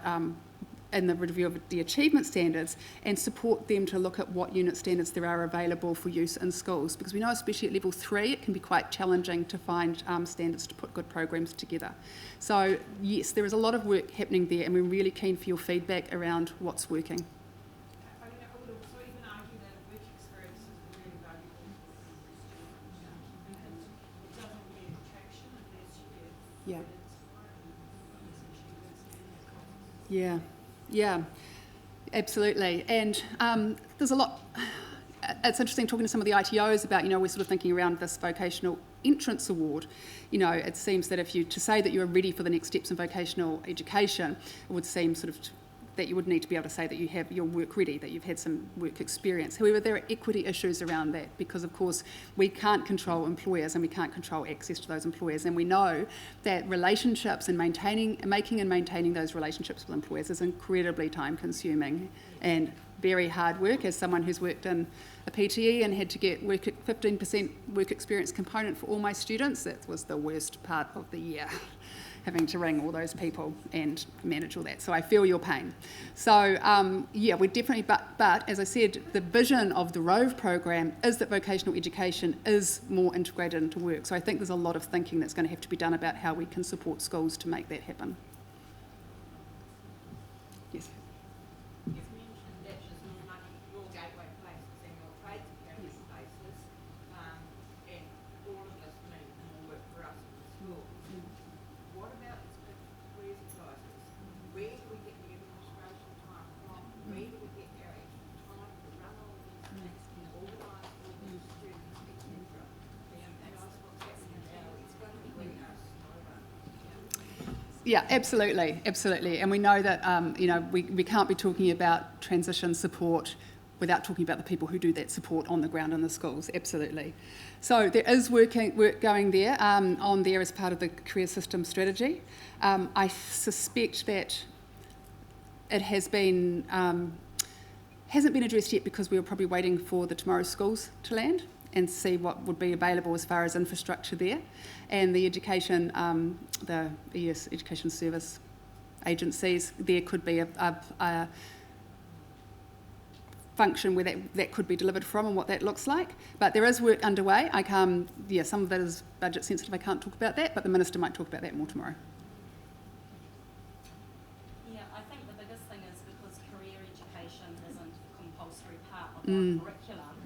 in the review of the achievement standards and support them to look at what unit standards there are available for use in schools, because we know especially at level 3 it can be quite challenging to find standards to put good programs together. So yes, there is a lot of work happening there, and we're really keen for your feedback around what's working. I would also even argue that work experience is really valuable for a student, and it doesn't get traction unless you get Yeah, absolutely. And there's a lot, it's interesting talking to some of the ITOs about, we're sort of thinking around this vocational entrance award. It seems that to say that you're ready for the next steps in vocational education, it would seem sort of that you would need to be able to say that you have your work ready, that you've had some work experience. However, there are equity issues around that because, of course, we can't control employers and we can't control access to those employers. And we know that relationships and making and maintaining those relationships with employers is incredibly time-consuming and very hard work. As someone who's worked in a PTE and had to get 15% work experience component for all my students, that was the worst part of the year, having to ring all those people and manage all that. So I feel your pain. So yeah, we're definitely, but as I said, the vision of the ROVE program is that vocational education is more integrated into work. So I think there's a lot of thinking that's going to have to be done about how we can support schools to make that happen. Yes. You've mentioned that there's more money, your gateway places and your trades academy places, and all of us need more work for us in the schools. What about the careers advisors? Where do we get the administration time from? Where do we get our extra time to run all these things, organise all these students, etc.? Tell us what's happening now. It's going to be letting us know. Yeah, absolutely, absolutely. And we know that we can't be talking about transition support without talking about the people who do that support on the ground in the schools, absolutely. So there is work going there on there as part of the career system strategy. I suspect that it hasn't been addressed yet because we were probably waiting for the Tomorrow Schools to land and see what would be available as far as infrastructure there. And the education, the ES Education Service agencies, there could be a function where that could be delivered from and what that looks like. But there is work underway. Some of that is budget sensitive. I can't talk about that, but the Minister might talk about that more tomorrow. Yeah, I think the biggest thing is because career education isn't a compulsory part of our curriculum.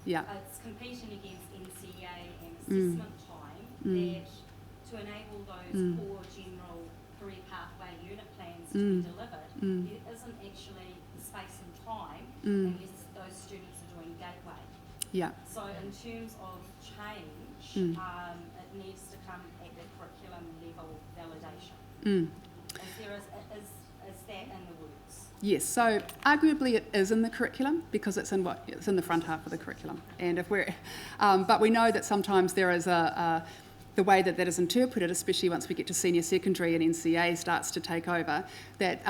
Yeah. It's competing against NCEA and assessment time that to enable those core general career pathway unit plans to be delivered, there isn't actually the space and time unless those students are doing gateway. Yeah. So in terms of change, it needs to come at the curriculum level validation. Is that in the works? Yes, so arguably it is in the curriculum because it's in the front half of the curriculum. And if but we know that sometimes there is the way that is interpreted, especially once we get to senior secondary and NCA starts to take over, that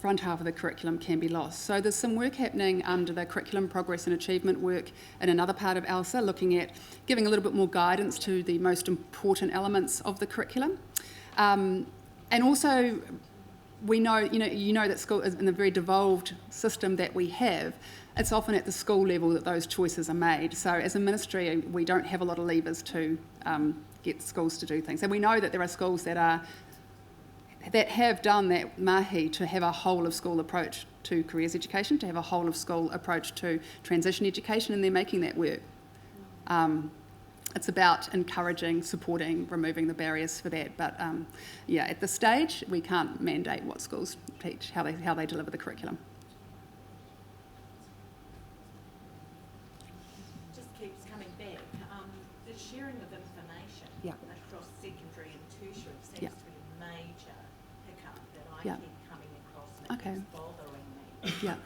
front half of the curriculum can be lost. So there's some work happening under the curriculum progress and achievement work in another part of ALSA, looking at giving a little bit more guidance to the most important elements of the curriculum. And also, we know, you know that school is in the very devolved system that we have. It's often at the school level that those choices are made. So as a ministry, we don't have a lot of levers to get schools to do things. And we know that there are schools that have done that mahi to have a whole of school approach to careers education, to have a whole of school approach to transition education, and they're making that work. It's about encouraging, supporting, removing the barriers for that. But at this stage, we can't mandate what schools teach, how they deliver the curriculum. Just keeps coming back. The sharing of information across secondary and tertiary seems to be a major hiccup that I keep coming across and it's bothering me. Yeah.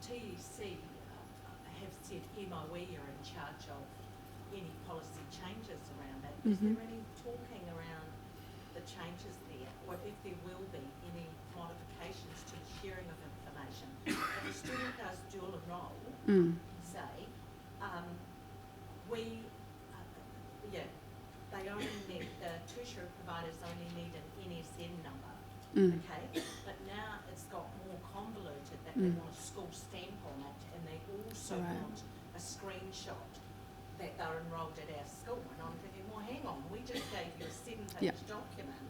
TEC have said MOE are in charge of any policy changes around that. Is there any talking around the changes there, or if there will be any modifications to the sharing of information? If a student does dual enroll, say, they only need, the tertiary providers only need an NSN number, okay? But now it's got more convoluted that they want a school stamp on it, and they also want a screenshot that they're enrolled at our school. And I'm thinking, well, hang on, we just gave you a 7-page document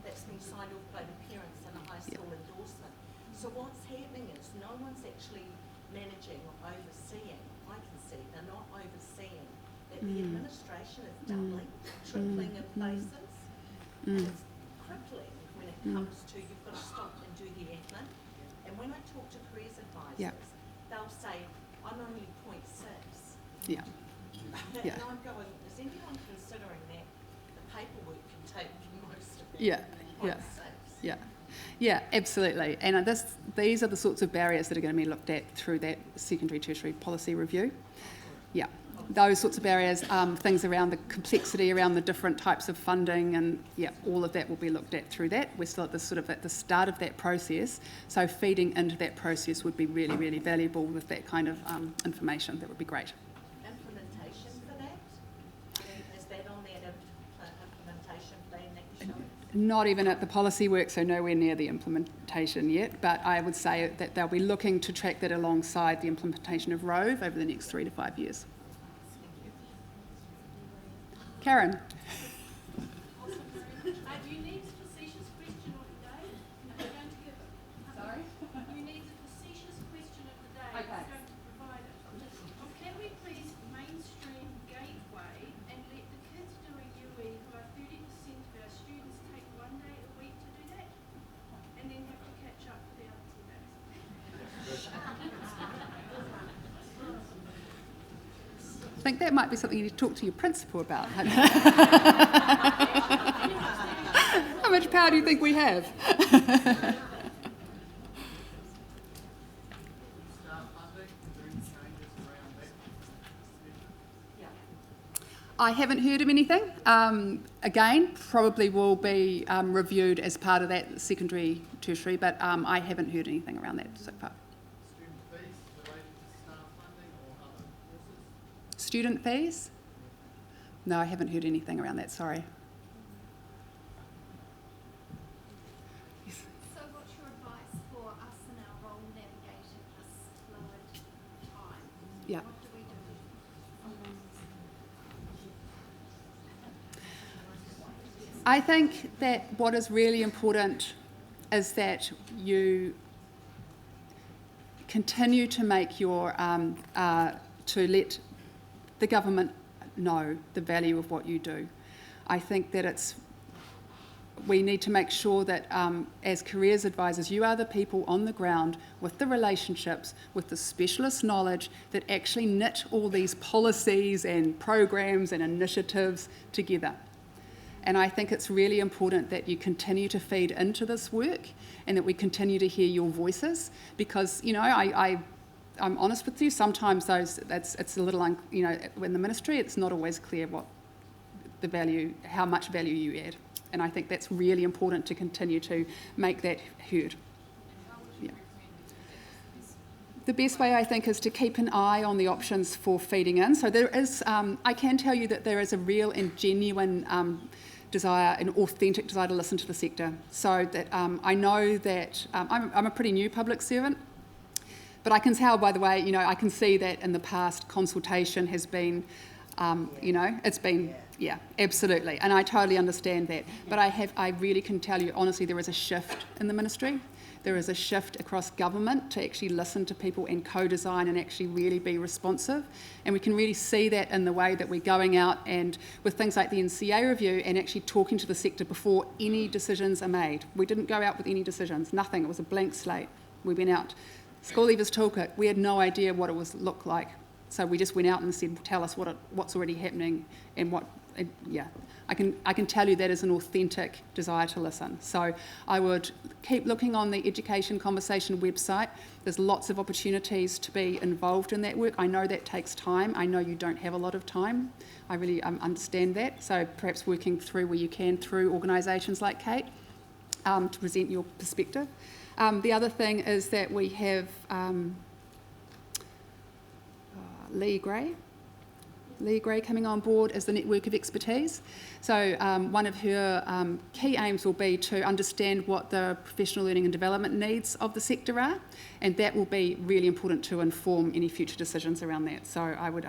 that's been signed off by the parents and a high school endorsement. So what's happening is no one's actually managing or overseeing. I can see they're not overseeing that the administration is doubling, tripling in places, and it's crippling when it comes to you've got to stop and do the admin. And when I talk to careers advisors, they'll say, I'm only 0.6. Yeah. And I'm going, is anyone considering that the paperwork can take most of it? 0.6? Yeah, absolutely. And these are the sorts of barriers that are going to be looked at through that secondary tertiary policy review. Yeah, those sorts of barriers, things around the complexity, around the different types of funding, and yeah, all of that will be looked at through that. We're still at the start of that process, so feeding into that process would be really, really valuable with that kind of information. That would be great. Implementation for that? Is that on the implementation plan next year? Not even at the policy work, so nowhere near the implementation yet, but I would say that they'll be looking to track that alongside the implementation of ROVE over the next 3 to 5 years. Karen. Do you need a facetious question of the day? Are you going to give it? Sorry? You need a facetious question of the day. Okay. I'm going to provide it. Can we please mainstream Gateway and let the kids doing UE, who are 30% of our students, take 1 day a week to do that? And then have to catch up for the other 2 days? I think that might be something you need to talk to your principal about. How much power do you think we have? I haven't heard of anything. Again, probably will be reviewed as part of that secondary tertiary, but I haven't heard anything around that so far. Student fees? No, I haven't heard anything around that, sorry. Yes. So what's your advice for us in our role navigating this fluid time? Yeah. What do we do? I think that what is really important is that you continue to make your, to let the government know the value of what you do. I think that we need to make sure that as careers advisors, you are the people on the ground with the relationships, with the specialist knowledge that actually knit all these policies and programs and initiatives together. And I think it's really important that you continue to feed into this work and that we continue to hear your voices, because, you know, I'm honest with you, sometimes it's a little, you know, in the ministry, it's not always clear what the value, how much value you add. And I think that's really important to continue to make that heard. Yeah. The best way, I think, is to keep an eye on the options for feeding in. So there is, I can tell you that there is a real and genuine desire, an authentic desire to listen to the sector. So that I know that I'm a pretty new public servant, but I can tell by the way, you know, I can see that in the past consultation has been, you know, it's been, yeah, absolutely. And I totally understand that. But I really can tell you, honestly, there is a shift in the ministry. There is a shift across government to actually listen to people and co-design and actually really be responsive. And we can really see that in the way that we're going out and with things like the NCA review and actually talking to the sector before any decisions are made. We didn't go out with any decisions, nothing. It was a blank slate. We went out. School Leavers Toolkit, we had no idea what it was look like. So we just went out and said, tell us what's already happening and what, yeah. I can tell you that is an authentic desire to listen. So I would keep looking on the Education Conversation website. There's lots of opportunities to be involved in that work. I know that takes time. I know you don't have a lot of time. I really understand that. So perhaps working through where you can through organisations like CATE to present your perspective. The other thing is that we have Lee Gray coming on board as the network of expertise. So one of her key aims will be to understand what the professional learning and development needs of the sector are, and that will be really important to inform any future decisions around that. So I would,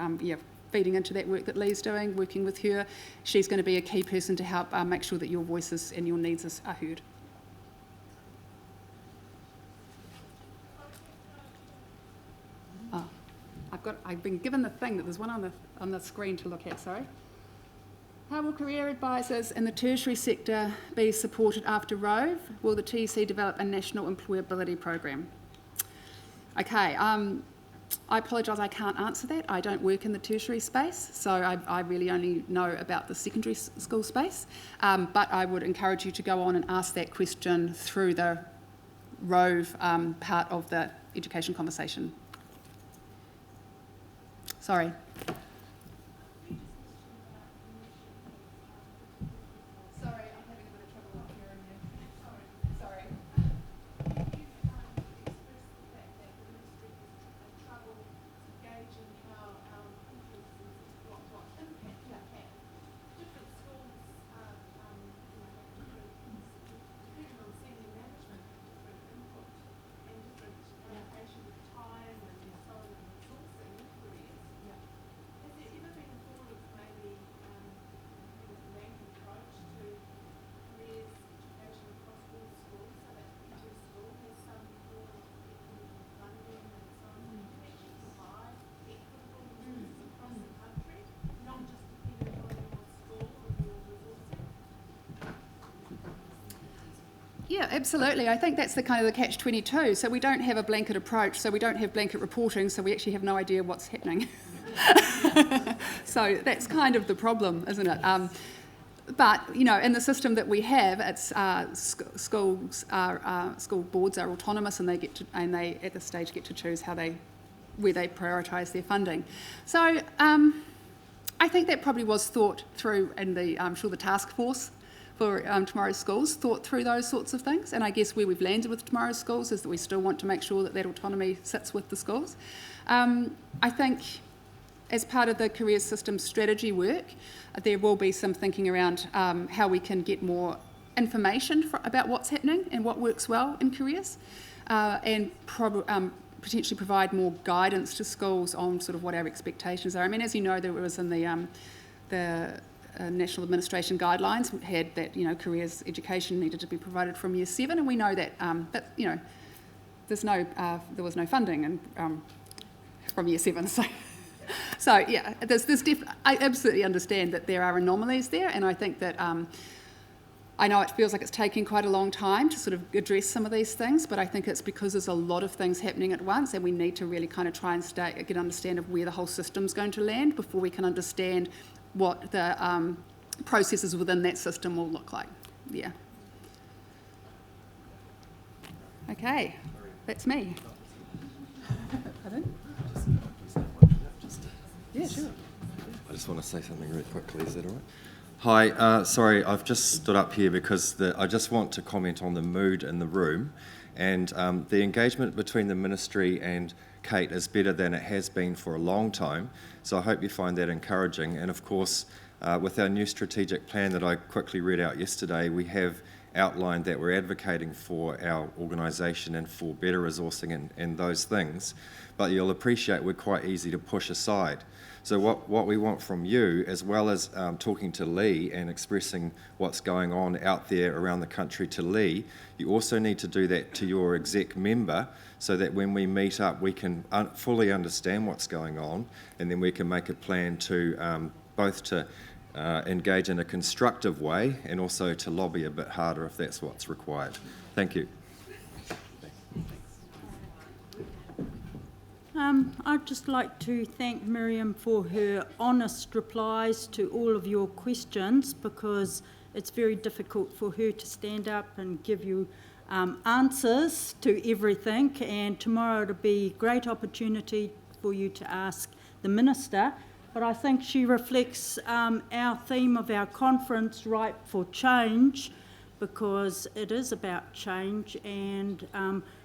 feeding into that work that Lee's doing, working with her, she's going to be a key person to help make sure that your voices and your needs are heard. I've been given the thing that there's one on the screen to look at, sorry. How will career advisors in the tertiary sector be supported after ROVE? Will the TEC develop a national employability program? Okay, I apologise, I can't answer that. I don't work in the tertiary space, so I really only know about the secondary school space. But I would encourage you to go on and ask that question through the Rove part of the education conversation. Sorry. Sorry, I'm having a bit of trouble hearing you. Sorry. Yeah, absolutely. I think that's the kind of the catch-22. So we don't have a blanket approach, so we don't have blanket reporting, so we actually have no idea what's happening. So that's kind of the problem, isn't it? But, you know, in the system that we have, it's school boards are autonomous, and they at this stage get to choose where they prioritise their funding. So I think that probably was thought through in I'm sure the task force for Tomorrow's Schools thought through those sorts of things, and I guess where we've landed with Tomorrow's Schools is that we still want to make sure that autonomy sits with the schools. I think as part of the careers system strategy work, there will be some thinking around how we can get more information about what's happening and what works well in careers, and potentially provide more guidance to schools on sort of what our expectations are. I mean, as you know, there was in the National Administration Guidelines had that, you know, careers education needed to be provided from year 7, and we know that, but, you know, there was no funding from year 7, so yeah, I absolutely understand that there are anomalies there, and I think that I know it feels like it's taking quite a long time to sort of address some of these things, but I think it's because there's a lot of things happening at once, and we need to really kind of try and get an understand of where the whole system's going to land before we can understand what the processes within that system will look like. Yeah. Okay, that's me. Pardon? Yeah, sure. I just want to say something really quickly, is that all right? Hi, sorry, I've just stood up here because I just want to comment on the mood in the room, and the engagement between the Ministry and CATE is better than it has been for a long time, so I hope you find that encouraging. And of course, with our new strategic plan that I quickly read out yesterday, we have outlined that we're advocating for our organisation and for better resourcing and those things, but you'll appreciate we're quite easy to push aside. So what we want from you, as well as talking to Lee and expressing what's going on out there around the country to Lee, you also need to do that to your exec member, so that when we meet up we can fully understand what's going on, and then we can make a plan to both to engage in a constructive way and also to lobby a bit harder if that's what's required. Thank you. I'd just like to thank Miriam for her honest replies to all of your questions, because it's very difficult for her to stand up and give you answers to everything, and tomorrow it'll be a great opportunity for you to ask the Minister. But I think she reflects our theme of our conference, Ripe for Change, because it is about change, and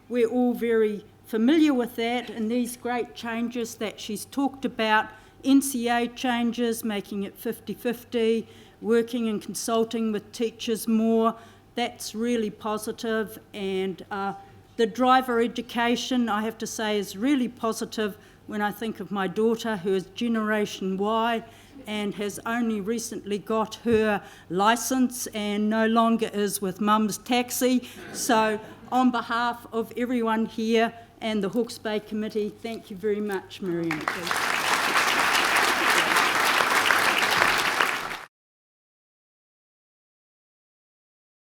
we're all very familiar with that, and these great changes that she's talked about, NCA changes, making it 50-50, working and consulting with teachers more, that's really positive. And the driver education, I have to say, is really positive when I think of my daughter, who is Generation Y and has only recently got her licence and no longer is with Mum's Taxi. So on behalf of everyone here and the Hawke's Bay Committee, thank you very much, Miriam.